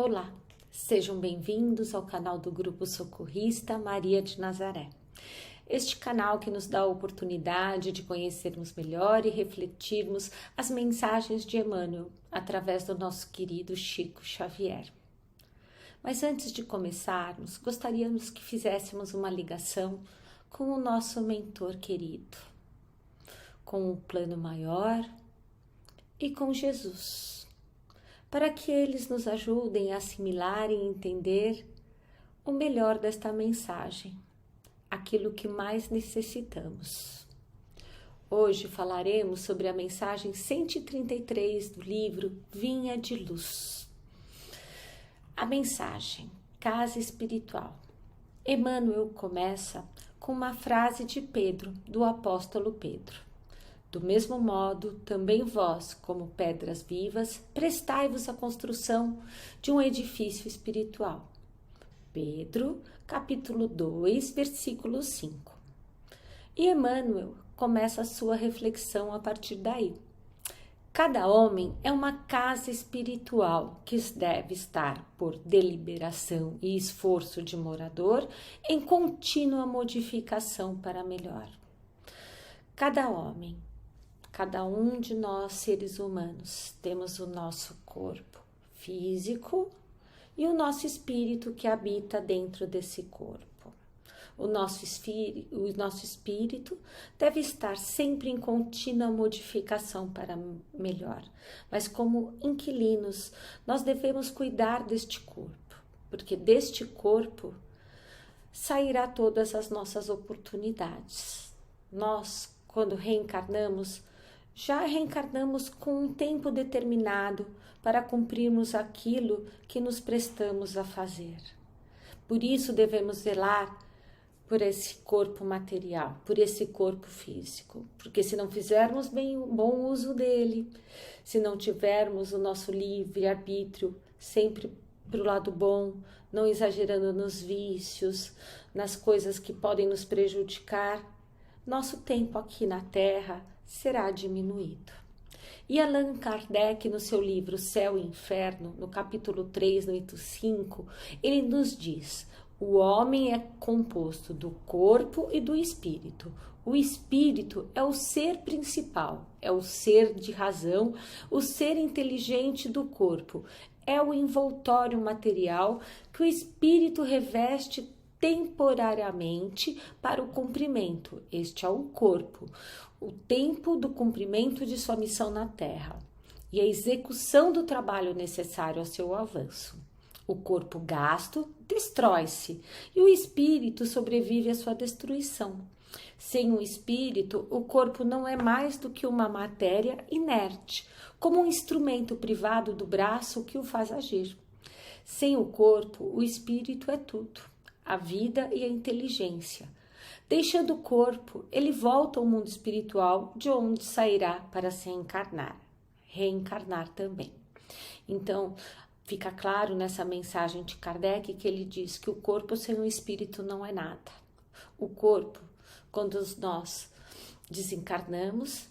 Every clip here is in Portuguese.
Olá, sejam bem-vindos ao canal do Grupo Socorrista Maria de Nazaré. Este canal que nos dá a oportunidade de conhecermos melhor e refletirmos as mensagens de Emmanuel através do nosso querido Chico Xavier. Mas antes de começarmos, gostaríamos que fizéssemos uma ligação com o nosso mentor querido, com o plano maior e com Jesus, para que eles nos ajudem a assimilar e entender o melhor desta mensagem, aquilo que mais necessitamos. Hoje falaremos sobre a mensagem 133 do livro Vinha de Luz. A mensagem Casa Espiritual. Emmanuel começa com uma frase de Pedro, do apóstolo Pedro. Do mesmo modo, também vós, como pedras vivas, prestai-vos à construção de um edifício espiritual. Pedro, capítulo 2, versículo 5. E Emmanuel começa a sua reflexão a partir daí. Cada homem é uma casa espiritual que deve estar, por deliberação e esforço de morador, em contínua modificação para melhor. Cada homem, cada um de nós, seres humanos, temos o nosso corpo físico e o nosso espírito que habita dentro desse corpo. O nosso espírito deve estar sempre em contínua modificação para melhor. Mas como inquilinos, nós devemos cuidar deste corpo, porque deste corpo sairá todas as nossas oportunidades. Nós, quando reencarnamos, já reencarnamos com um tempo determinado para cumprirmos aquilo que nos prestamos a fazer. Por isso devemos zelar por esse corpo material, por esse corpo físico, porque se não fizermos bem um bom uso dele, se não tivermos o nosso livre-arbítrio sempre para o lado bom, não exagerando nos vícios, nas coisas que podem nos prejudicar, nosso tempo aqui na Terra será diminuído. E Allan Kardec, no seu livro Céu e Inferno, no capítulo 3, no item 5, ele nos diz: o homem é composto do corpo e do espírito. O espírito é o ser principal, é o ser de razão, o ser inteligente do corpo, é o envoltório material que o espírito reveste temporariamente para o cumprimento. Este é o corpo, o tempo do cumprimento de sua missão na Terra e a execução do trabalho necessário ao seu avanço. O corpo gasto destrói-se e o espírito sobrevive à sua destruição. Sem o espírito, o corpo não é mais do que uma matéria inerte, como um instrumento privado do braço que o faz agir. Sem o corpo, o espírito é tudo, a vida e a inteligência. Deixando o corpo, ele volta ao mundo espiritual, de onde sairá para se reencarnar também. Então, fica claro nessa mensagem de Kardec que ele diz que o corpo sem o espírito não é nada. O corpo, quando nós desencarnamos,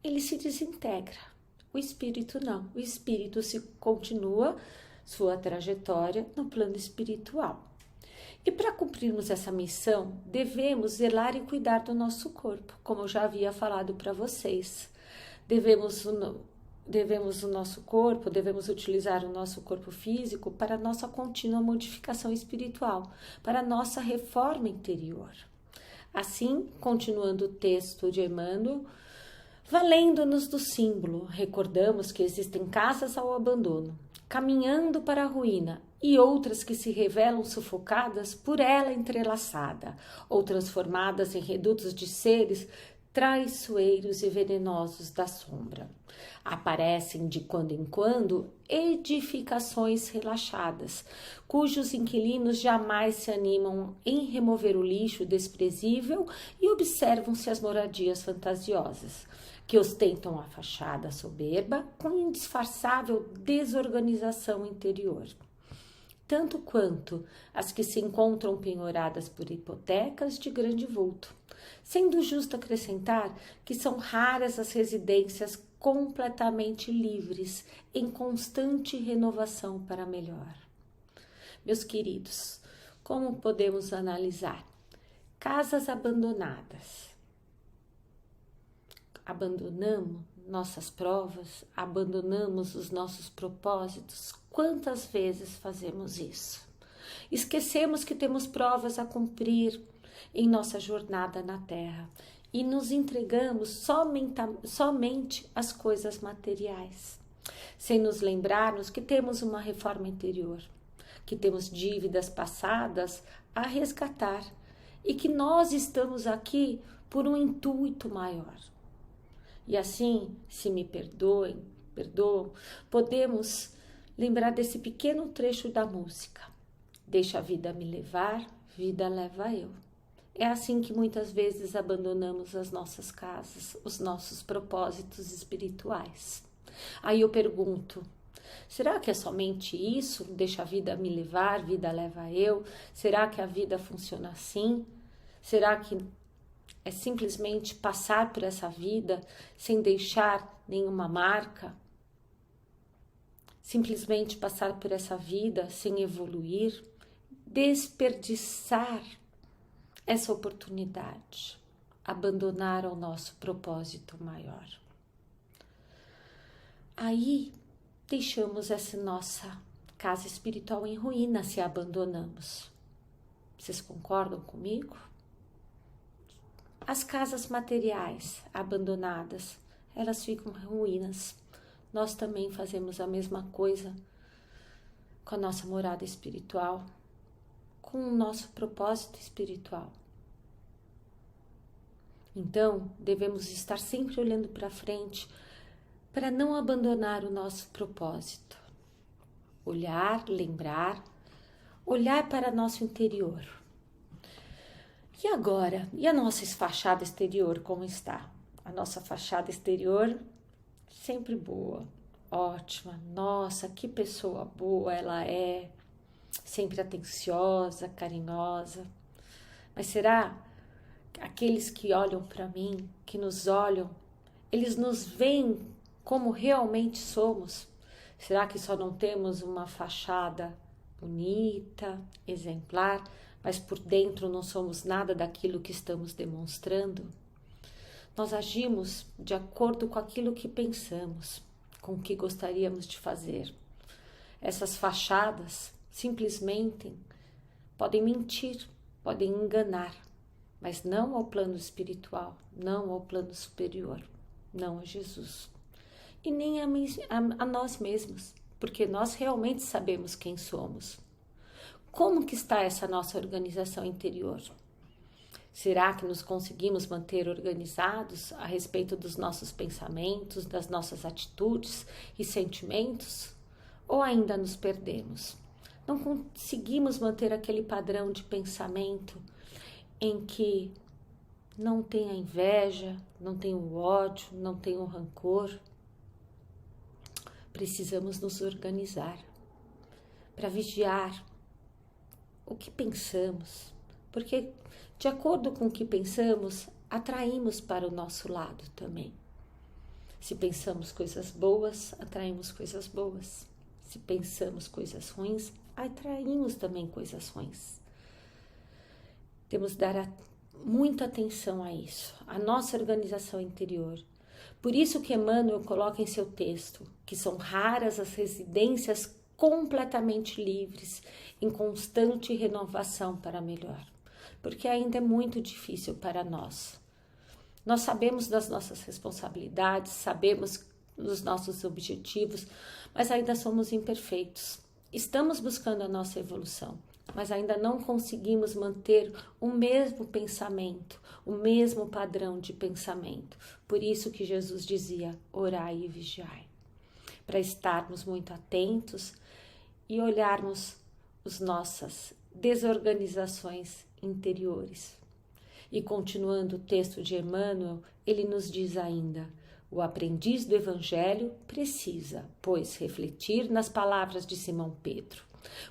ele se desintegra. O espírito não. O espírito continua sua trajetória no plano espiritual. E para cumprirmos essa missão, devemos zelar e cuidar do nosso corpo, como eu já havia falado para vocês. Devemos utilizar o nosso corpo físico para a nossa contínua modificação espiritual, para a nossa reforma interior. Assim, continuando o texto de Emmanuel, valendo-nos do símbolo, recordamos que existem casas ao abandono, caminhando para a ruína, e outras que se revelam sufocadas por ela entrelaçada, ou transformadas em redutos de seres traiçoeiros e venenosos da sombra. Aparecem de quando em quando edificações relaxadas, cujos inquilinos jamais se animam em remover o lixo desprezível e observam-se as moradias fantasiosas, que ostentam a fachada soberba com indisfarçável desorganização interior. tanto quanto as que se encontram penhoradas por hipotecas de grande vulto, sendo justo acrescentar que são raras as residências completamente livres, em constante renovação para melhor. Meus queridos, como podemos analisar? Casas abandonadas. Abandonamos nossas provas, abandonamos os nossos propósitos. Quantas vezes fazemos isso? Esquecemos que temos provas a cumprir em nossa jornada na Terra e nos entregamos somente às coisas materiais, sem nos lembrarmos que temos uma reforma interior, que temos dívidas passadas a resgatar e que nós estamos aqui por um intuito maior. E assim, se me perdoam, podemos lembrar desse pequeno trecho da música. Deixa a vida me levar, vida leva eu. É assim que muitas vezes abandonamos as nossas casas, os nossos propósitos espirituais. Aí eu pergunto, será que é somente isso? Deixa a vida me levar, vida leva eu? Será que a vida funciona assim? Será que é simplesmente passar por essa vida sem deixar nenhuma marca? Simplesmente passar por essa vida sem evoluir? Desperdiçar essa oportunidade, abandonar o nosso propósito maior. Aí deixamos essa nossa casa espiritual em ruína se abandonamos. Vocês concordam comigo? As casas materiais abandonadas, elas ficam ruínas. Nós também fazemos a mesma coisa com a nossa morada espiritual, com o nosso propósito espiritual. Então, devemos estar sempre olhando para frente para não abandonar o nosso propósito. Olhar, lembrar, olhar para nosso interior. E agora? E a nossa fachada exterior, como está? A nossa fachada exterior, sempre boa, ótima. Nossa, que pessoa boa ela é. Sempre atenciosa, carinhosa. Mas será que aqueles que olham para mim, que nos olham, eles nos veem como realmente somos? Será que só não temos uma fachada bonita, exemplar, mas por dentro não somos nada daquilo que estamos demonstrando? Nós agimos de acordo com aquilo que pensamos, com o que gostaríamos de fazer. Essas fachadas simplesmente podem mentir, podem enganar, mas não ao plano espiritual, não ao plano superior, não a Jesus. E nem a nós mesmos, porque nós realmente sabemos quem somos. Como que está essa nossa organização interior? Será que nos conseguimos manter organizados a respeito dos nossos pensamentos, das nossas atitudes e sentimentos? Ou ainda nos perdemos? Não conseguimos manter aquele padrão de pensamento em que não tem a inveja, não tem o ódio, não tem o rancor? Precisamos nos organizar para vigiar o que pensamos, porque de acordo com o que pensamos, atraímos para o nosso lado também. Se pensamos coisas boas, atraímos coisas boas. Se pensamos coisas ruins, atraímos também coisas ruins. Temos que dar muita atenção a isso, a nossa organização interior. Por isso que Emmanuel coloca em seu texto que são raras as residências completamente livres, em constante renovação para melhor, porque ainda é muito difícil para nós. Nós sabemos das nossas responsabilidades, sabemos dos nossos objetivos, mas ainda somos imperfeitos. Estamos buscando a nossa evolução, mas ainda não conseguimos manter o mesmo pensamento, o mesmo padrão de pensamento. Por isso que Jesus dizia, orai e vigiai, para estarmos muito atentos e olharmos as nossas desorganizações interiores. E continuando o texto de Emmanuel, ele nos diz ainda, o aprendiz do Evangelho precisa, pois, refletir nas palavras de Simão Pedro.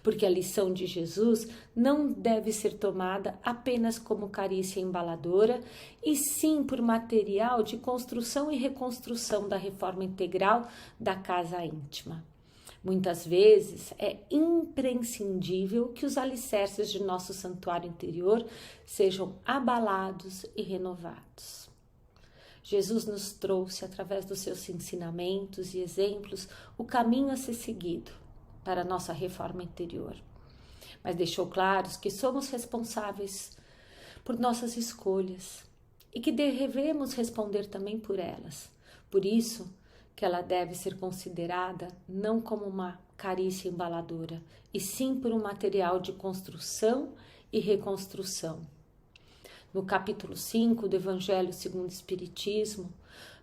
porque a lição de Jesus não deve ser tomada apenas como carícia embaladora, e sim por material de construção e reconstrução da reforma integral da casa íntima. Muitas vezes é imprescindível que os alicerces de nosso santuário interior sejam abalados e renovados. Jesus nos trouxe, através dos seus ensinamentos e exemplos, o caminho a ser seguido para a nossa reforma interior. Mas deixou claro que somos responsáveis por nossas escolhas e que devemos responder também por elas. Por isso que ela deve ser considerada não como uma carícia embaladora, e sim por um material de construção e reconstrução. No capítulo 5 do Evangelho segundo o Espiritismo,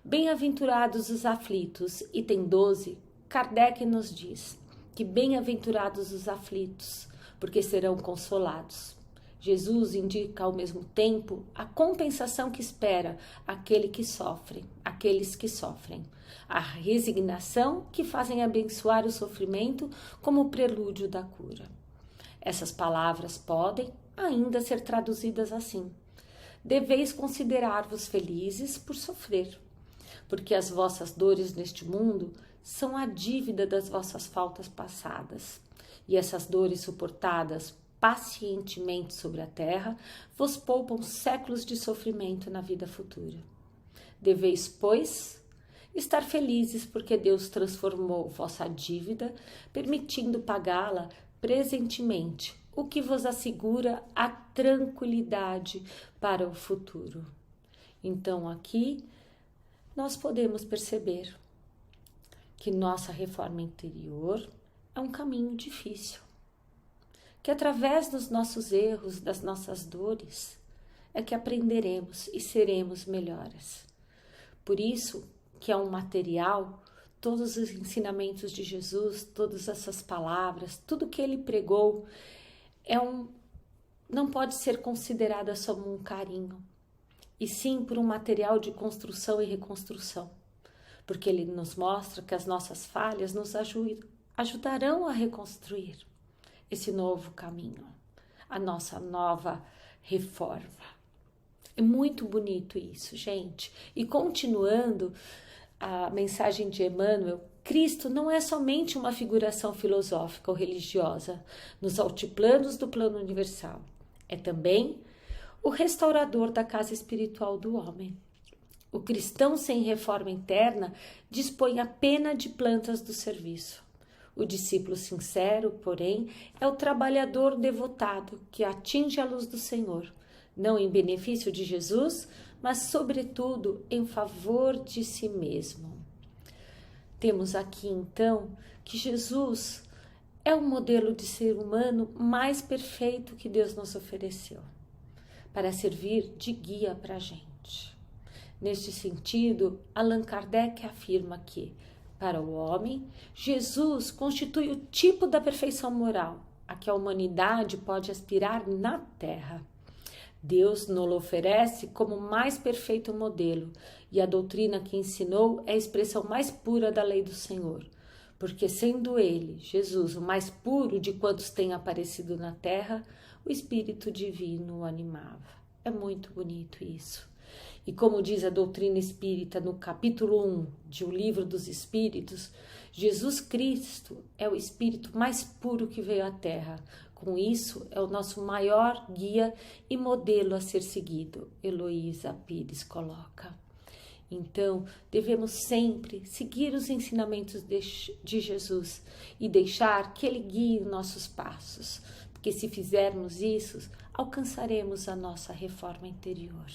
bem-aventurados os aflitos, item 12, Kardec nos diz que bem-aventurados os aflitos, porque serão consolados. Jesus indica ao mesmo tempo a compensação que espera aqueles que sofrem, a resignação que fazem abençoar o sofrimento como prelúdio da cura. Essas palavras podem ainda ser traduzidas assim: deveis considerar-vos felizes por sofrer, porque as vossas dores neste mundo são a dívida das vossas faltas passadas, e essas dores suportadas pacientemente sobre a terra vos poupam séculos de sofrimento na vida futura. Deveis, pois, estar felizes porque Deus transformou vossa dívida, permitindo pagá-la presentemente, o que vos assegura a tranquilidade para o futuro. Então, aqui nós podemos perceber que nossa reforma interior é um caminho difícil, que através dos nossos erros, das nossas dores, é que aprenderemos e seremos melhores. Por isso que é um material, todos os ensinamentos de Jesus, todas essas palavras, tudo que ele pregou, não pode ser considerada como um carinho, e sim por um material de construção e reconstrução, porque ele nos mostra que as nossas falhas nos ajudarão a reconstruir esse novo caminho, a nossa nova reforma. É muito bonito isso, gente. E continuando a mensagem de Emmanuel, Cristo não é somente uma figuração filosófica ou religiosa nos altiplanos do plano universal. É também o restaurador da casa espiritual do homem. O cristão sem reforma interna dispõe apenas de plantas do serviço. O discípulo sincero, porém, é o trabalhador devotado que atinge a luz do Senhor, não em benefício de Jesus, mas, sobretudo, em favor de si mesmo. Temos aqui, então, que Jesus é o modelo de ser humano mais perfeito que Deus nos ofereceu, para servir de guia para a gente. Neste sentido, Allan Kardec afirma que, para o homem, Jesus constitui o tipo da perfeição moral a que a humanidade pode aspirar na Terra. Deus nos oferece como mais perfeito modelo, e a doutrina que ensinou é a expressão mais pura da lei do Senhor, porque sendo ele, Jesus, o mais puro de quantos têm aparecido na Terra, o Espírito Divino o animava. É muito bonito isso. E como diz a doutrina espírita no capítulo 1 de O Livro dos Espíritos, Jesus Cristo é o Espírito mais puro que veio à Terra. Com isso, é o nosso maior guia e modelo a ser seguido, Heloísa Pires coloca. Então, devemos sempre seguir os ensinamentos de Jesus e deixar que Ele guie nossos passos, porque se fizermos isso, alcançaremos a nossa reforma interior.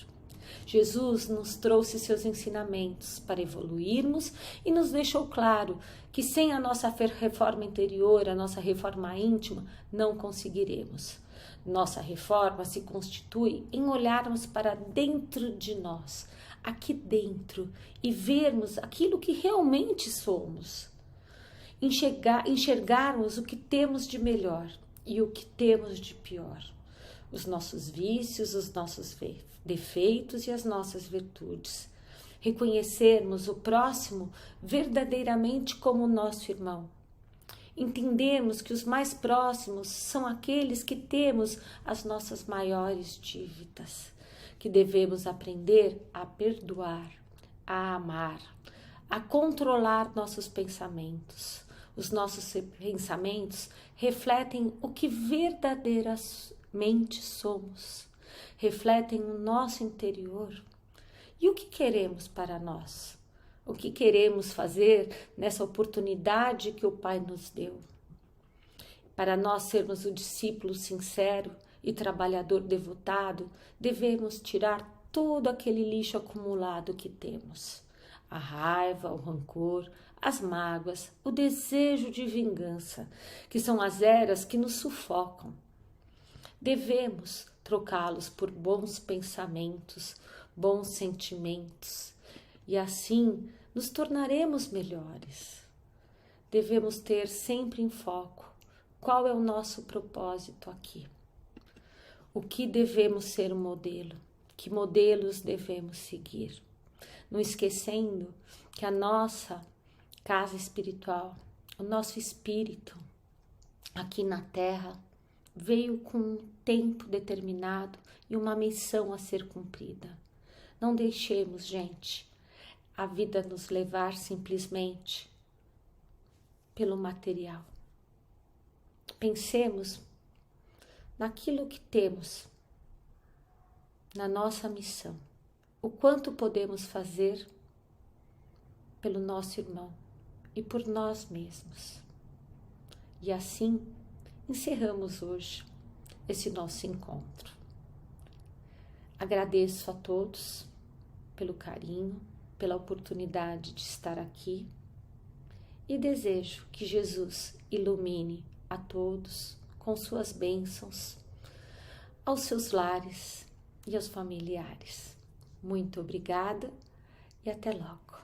Jesus nos trouxe seus ensinamentos para evoluirmos e nos deixou claro que sem a nossa reforma interior, a nossa reforma íntima, não conseguiremos. Nossa reforma se constitui em olharmos para dentro de nós, aqui dentro, e vermos aquilo que realmente somos. Enxergarmos o que temos de melhor e o que temos de pior. Os nossos vícios, os nossos defeitos e as nossas virtudes. Reconhecermos o próximo verdadeiramente como nosso irmão Entendemos que os mais próximos são aqueles que temos as nossas maiores dívidas, que devemos aprender a perdoar, a amar, a controlar nossos pensamentos. Os nossos pensamentos refletem o que verdadeiramente somos, refletem o nosso interior. E o que queremos para nós? O que queremos fazer nessa oportunidade que o Pai nos deu? Para nós sermos o discípulo sincero e trabalhador devotado, devemos tirar todo aquele lixo acumulado que temos. A raiva, o rancor, as mágoas, o desejo de vingança, que são as eras que nos sufocam. Devemos trocá-los por bons pensamentos, bons sentimentos, e assim nos tornaremos melhores. Devemos ter sempre em foco qual é o nosso propósito aqui. O que devemos ser um modelo, que modelos devemos seguir. Não esquecendo que a nossa casa espiritual, o nosso espírito aqui na Terra veio com um tempo determinado e uma missão a ser cumprida. Não deixemos, gente, a vida nos levar simplesmente pelo material. Pensemos naquilo que temos, na nossa missão, o quanto podemos fazer pelo nosso irmão e por nós mesmos. E assim encerramos hoje esse nosso encontro. Agradeço a todos pelo carinho, pela oportunidade de estar aqui e desejo que Jesus ilumine a todos com suas bênçãos, aos seus lares e aos familiares. Muito obrigada e até logo.